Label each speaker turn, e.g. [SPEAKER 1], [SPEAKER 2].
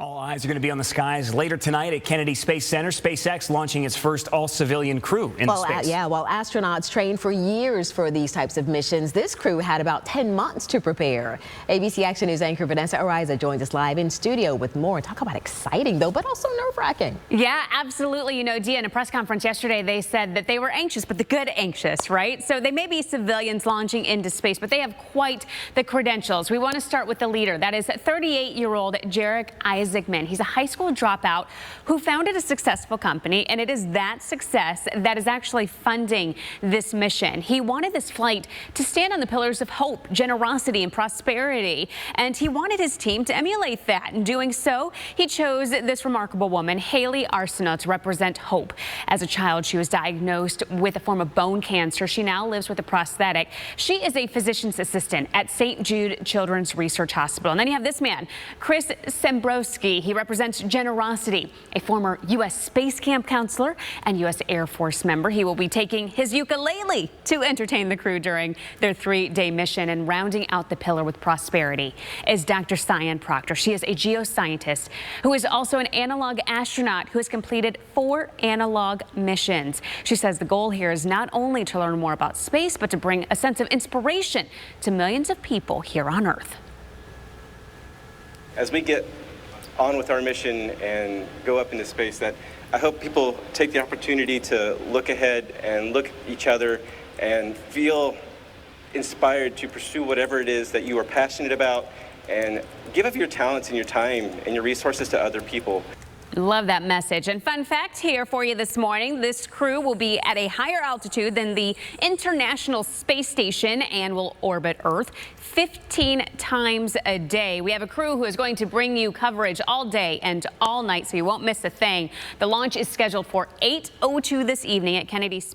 [SPEAKER 1] All eyes are going to be on the skies later tonight at Kennedy Space Center. SpaceX launching its first all-civilian crew into space.
[SPEAKER 2] While astronauts train for years for these types of missions, this crew had about 10 months to prepare. ABC Action News anchor Vanessa Ariza joins us live in studio with more. Talk about exciting, though, but also nerve-wracking.
[SPEAKER 3] Yeah, absolutely. You know, Dia, in a press conference yesterday, they said that they were anxious, but the good anxious, right? So they may be civilians launching into space, but they have quite the credentials. We want to start with the leader. That is 38-year-old Jarek Isaacman. He's a high school dropout who founded a successful company, and it is that success that is actually funding this mission. He wanted this flight to stand on the pillars of hope, generosity, and prosperity, and he wanted his team to emulate that. In doing so, he chose this remarkable woman, Haley Arsenault, to represent hope. As a child, she was diagnosed with a form of bone cancer. She now lives with a prosthetic. She is a physician's assistant at St. Jude Children's Research Hospital. And then you have this man, Chris Sembrowski. He represents generosity, a former U.S. Space Camp counselor and U.S. Air Force member. He will be taking his ukulele to entertain the crew during their 3-day mission. And rounding out the pillar with prosperity is Dr. Cyan Proctor. She is a geoscientist who is also an analog astronaut who has completed 4 analog missions. She says the goal here is not only to learn more about space, but to bring a sense of inspiration to millions of people here on Earth.
[SPEAKER 4] As we get on with our mission and go up into space, that I hope people take the opportunity to look ahead and look at each other and feel inspired to pursue whatever it is that you are passionate about, and give up your talents and your time and your resources to other people.
[SPEAKER 3] Love that message. And fun fact here for you this morning, this crew will be at a higher altitude than the International Space Station and will orbit Earth 15 times a day. We have a crew who is going to bring you coverage all day and all night, so you won't miss a thing. The launch is scheduled for 8:02 this evening at Kennedy Space.